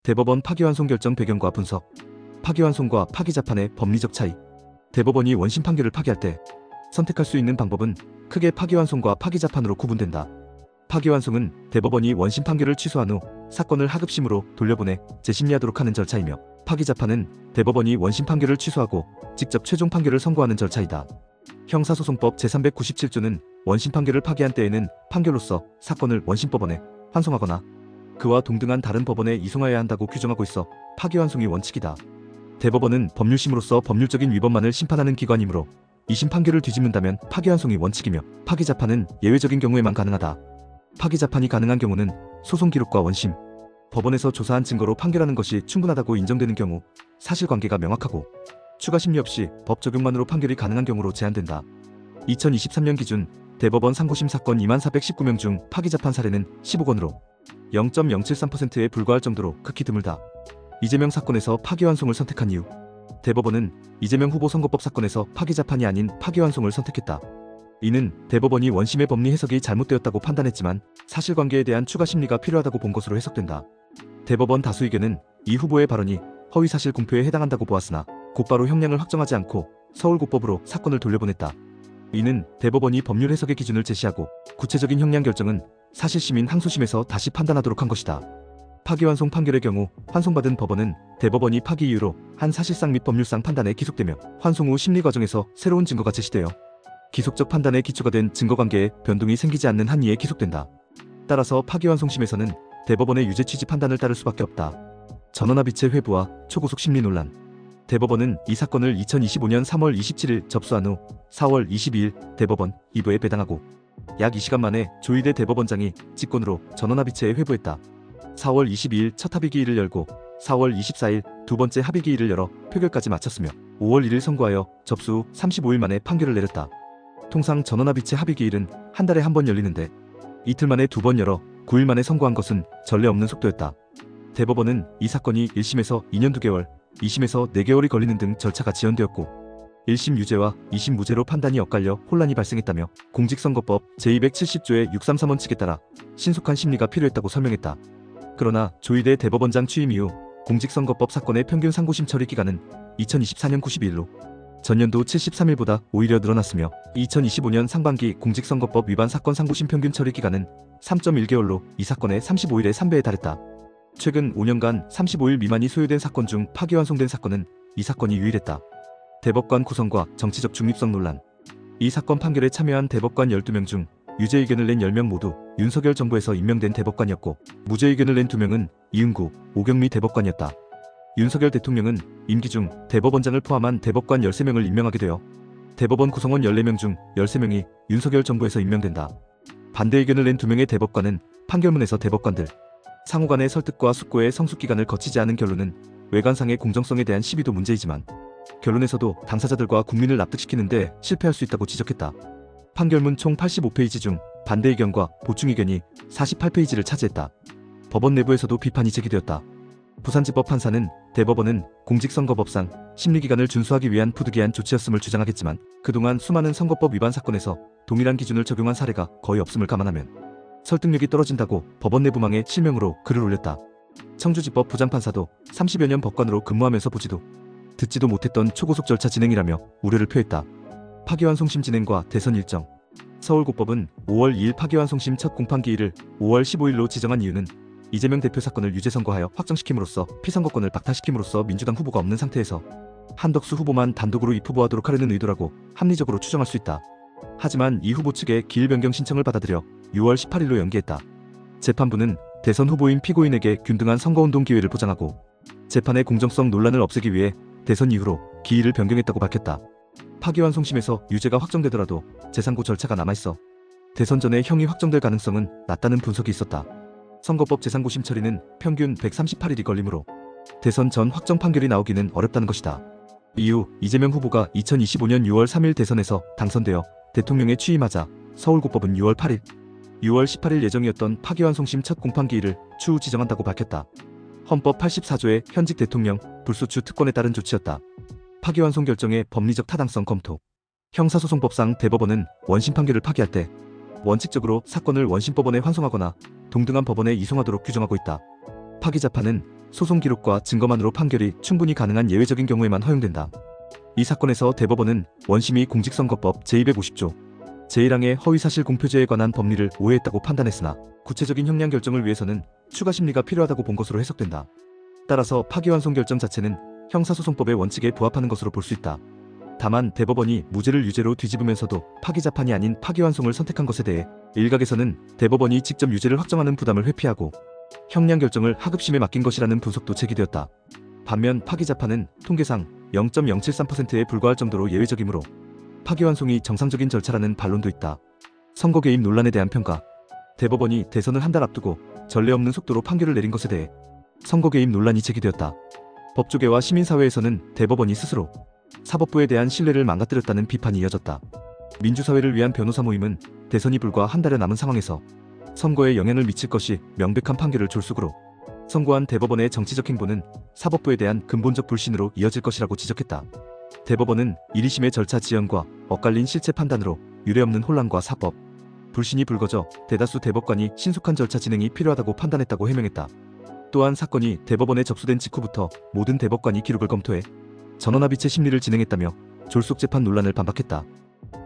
대법원 파기환송 결정 배경과 분석. 파기환송과 파기자판의 법리적 차이. 대법원이 원심 판결을 파기할 때 선택할 수 있는 방법은 크게 파기환송과 파기자판으로 구분된다. 파기환송은 대법원이 원심 판결을 취소한 후 사건을 하급심으로 돌려보내 재심리하도록 하는 절차이며, 파기자판은 대법원이 원심 판결을 취소하고 직접 최종 판결을 선고하는 절차이다. 형사소송법 제397조는 원심 판결을 파기한 때에는 판결로서 사건을 원심법원에 환송하거나 그와 동등한 다른 법원에 이송하여야 한다고 규정하고 있어 파기환송이 원칙이다. 대법원은 법률심으로서 법률적인 위반만을 심판하는 기관이므로 이심 판결을 뒤집는다면 파기환송이 원칙이며, 파기자판은 예외적인 경우에만 가능하다. 파기자판이 가능한 경우는 소송 기록과 원심, 법원에서 조사한 증거로 판결하는 것이 충분하다고 인정되는 경우, 사실관계가 명확하고 추가 심리 없이 법 적용만으로 판결이 가능한 경우로 제한된다. 2023년 기준 대법원 상고심 사건 2419명 중 파기자판 사례는 15건으로 0.073%에 불과할 정도로 극히 드물다. 이재명 사건에서 파기환송을 선택한 이유. 대법원은 이재명 후보 선거법 사건에서 파기자판이 아닌 파기환송을 선택했다. 이는 대법원이 원심의 법리 해석이 잘못되었다고 판단했지만 사실관계에 대한 추가 심리가 필요하다고 본 것으로 해석된다. 대법원 다수 의견은 이 후보의 발언이 허위사실 공표에 해당한다고 보았으나 곧바로 형량을 확정하지 않고 서울고법으로 사건을 돌려보냈다. 이는 대법원이 법률 해석의 기준을 제시하고 구체적인 형량 결정은 사실심인 항소심에서 다시 판단하도록 한 것이다. 파기환송 판결의 경우 환송받은 법원은 대법원이 파기 이유로 한 사실상 및 법률상 판단에 기속되며, 환송 후 심리 과정에서 새로운 증거가 제시되어 기속적 판단에 기초가 된 증거관계에 변동이 생기지 않는 한이에 기속된다. 따라서 파기환송심에서는 대법원의 유죄 취지 판단을 따를 수밖에 없다. 전원합의체 회부와 초고속 심리 논란. 대법원은 이 사건을 2025년 3월 27일 접수한 후 4월 22일 대법원 2부에 배당하고 약 2시간 만에 조희대 대법원장이 직권으로 전원합의체에 회부했다. 4월 22일 첫 합의기일을 열고 4월 24일 두 번째 합의기일을 열어 표결까지 마쳤으며 5월 1일 선고하여 접수 후 35일 만에 판결을 내렸다. 통상 전원합의체 합의기일은 한 달에 한 번 열리는데 이틀 만에 두 번 열어 9일 만에 선고한 것은 전례 없는 속도였다. 대법원은 이 사건이 1심에서 2년 2개월, 2심에서 4개월이 걸리는 등 절차가 지연되었고 1심 유죄와 2심 무죄로 판단이 엇갈려 혼란이 발생했다며, 공직선거법 제270조의 633원칙에 따라 신속한 심리가 필요했다고 설명했다. 그러나 조희대 대법원장 취임 이후 공직선거법 사건의 평균 상고심 처리 기간은 2024년 92일로 전년도 73일보다 오히려 늘어났으며, 2025년 상반기 공직선거법 위반 사건 상고심 평균 처리 기간은 3.1개월로 이 사건의 35일의 3배에 달했다. 최근 5년간 35일 미만이 소요된 사건 중 파기환송된 사건은 이 사건이 유일했다. 대법관 구성과 정치적 중립성 논란. 이 사건 판결에 참여한 대법관 12명 중 유죄 의견을 낸 10명 모두 윤석열 정부에서 임명된 대법관이었고, 무죄 의견을 낸 2명은 이은구, 오경미 대법관이었다. 윤석열 대통령은 임기 중 대법원장을 포함한 대법관 13명을 임명하게 되어 대법원 구성원 14명 중 13명이 윤석열 정부에서 임명된다. 반대 의견을 낸 2명의 대법관은 판결문에서 대법관들 상호 간의 설득과 숙고의 성숙기간을 거치지 않은 결론은 외관상의 공정성에 대한 시비도 문제이지만 결론에서도 당사자들과 국민을 납득시키는데 실패할 수 있다고 지적했다. 판결문 총 85페이지 중 반대 의견과 보충 의견이 48페이지를 차지했다. 법원 내부에서도 비판이 제기되었다. 부산지법 판사는 대법원은 공직선거법상 심리기간을 준수하기 위한 부득이한 조치였음을 주장하겠지만, 그동안 수많은 선거법 위반 사건에서 동일한 기준을 적용한 사례가 거의 없음을 감안하면 설득력이 떨어진다고 법원 내부망에 실명으로 글을 올렸다. 청주지법 부장판사도 30여 년 법관으로 근무하면서 보지도 듣지도 못했던 초고속 절차 진행이라며 우려를 표했다. 파기환송심 진행과 대선 일정. 서울고법은 5월 2일 파기환송심 첫 공판기일을 5월 15일로 지정한 이유는 이재명 대표 사건을 유죄 선고하여 확정시킴으로써 피선거권을 박탈시킴으로써 민주당 후보가 없는 상태에서 한덕수 후보만 단독으로 입후보하도록 하려는 의도라고 합리적으로 추정할 수 있다. 하지만 이 후보 측의 기일 변경 신청을 받아들여 6월 18일로 연기했다. 재판부는 대선 후보인 피고인에게 균등한 선거운동 기회를 보장하고 재판의 공정성 논란을 없애기 위해 대선 이후로 기일을 변경했다고 밝혔다. 파기환송심에서 유죄가 확정되더라도 재상고 절차가 남아있어 대선 전에 형이 확정될 가능성은 낮다는 분석이 있었다. 선거법 재상고심 처리는 평균 138일이 걸리므로 대선 전 확정 판결이 나오기는 어렵다는 것이다. 이후 이재명 후보가 2025년 6월 3일 대선에서 당선되어 대통령에 취임하자 서울고법은 6월 8일, 6월 18일 예정이었던 파기환송심 첫 공판기일을 추후 지정한다고 밝혔다. 헌법 84조의 현직 대통령 불소추 특권에 따른 조치였다. 파기환송 결정의 법리적 타당성 검토. 형사소송법상 대법원은 원심 판결을 파기할 때 원칙적으로 사건을 원심법원에 환송하거나 동등한 법원에 이송하도록 규정하고 있다. 파기자판은 소송 기록과 증거만으로 판결이 충분히 가능한 예외적인 경우에만 허용된다. 이 사건에서 대법원은 원심이 공직선거법 제250조 제1항의 허위사실 공표죄에 관한 법리를 오해했다고 판단했으나 구체적인 형량 결정을 위해서는 추가 심리가 필요하다고 본 것으로 해석된다. 따라서 파기환송 결정 자체는 형사소송법의 원칙에 부합하는 것으로 볼 수 있다. 다만 대법원이 무죄를 유죄로 뒤집으면서도 파기자판이 아닌 파기환송을 선택한 것에 대해 일각에서는 대법원이 직접 유죄를 확정하는 부담을 회피하고 형량 결정을 하급심에 맡긴 것이라는 분석도 제기되었다. 반면 파기자판은 통계상 0.073%에 불과할 정도로 예외적이므로 파기환송이 정상적인 절차라는 반론도 있다. 선거 개입 논란에 대한 평가. 대법원이 대선을 한 달 앞두고 전례 없는 속도로 판결을 내린 것에 대해 선거 개입 논란이 제기되었다. 법조계와 시민사회에서는 대법원이 스스로 사법부에 대한 신뢰를 망가뜨렸다는 비판이 이어졌다. 민주사회를 위한 변호사 모임은 대선이 불과 한 달여 남은 상황에서 선거에 영향을 미칠 것이 명백한 판결을 졸속으로 선고한 대법원의 정치적 행보는 사법부에 대한 근본적 불신으로 이어질 것이라고 지적했다. 대법원은 1위심의 절차 지연과 엇갈린 실체 판단으로 유례없는 혼란과 사법 불신이 불거져 대다수 대법관이 신속한 절차 진행이 필요하다고 판단했다고 해명했다. 또한 사건이 대법원에 접수된 직후부터 모든 대법관이 기록을 검토해 전원합의체 심리를 진행했다며 졸속 재판 논란을 반박했다.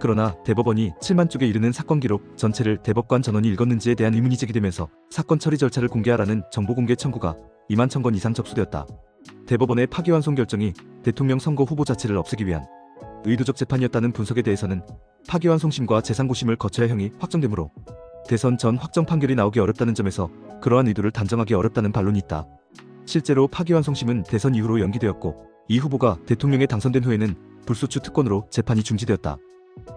그러나 대법원이 7만 쪽에 이르는 사건 기록 전체를 대법관 전원이 읽었는지에 대한 의문이 제기되면서 사건 처리 절차를 공개하라는 정보 공개 청구가 2만 1,000건 이상 접수되었다. 대법원의 파기환송 결정이 대통령 선거 후보 자체를 없애기 위한 의도적 재판이었다는 분석에 대해서는 파기환송심과 재상고심을 거쳐야 형이 확정되므로 대선 전 확정 판결이 나오기 어렵다는 점에서 그러한 의도를 단정하기 어렵다는 반론이 있다. 실제로 파기환송심은 대선 이후로 연기되었고 이 후보가 대통령에 당선된 후에는 불소추 특권으로 재판이 중지되었다.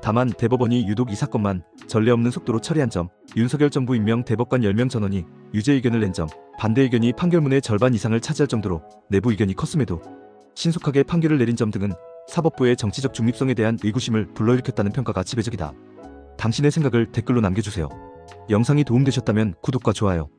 다만 대법원이 유독 이 사건만 전례 없는 속도로 처리한 점, 윤석열 정부 임명 대법관 10명 전원이 유죄 의견을 낸 점, 반대 의견이 판결문의 절반 이상을 차지할 정도로 내부 의견이 컸음에도 신속하게 판결을 내린 점 등은 사법부의 정치적 중립성에 대한 의구심을 불러일으켰다는 평가가 지배적이다. 당신의 생각을 댓글로 남겨주세요. 영상이 도움되셨다면 구독과 좋아요,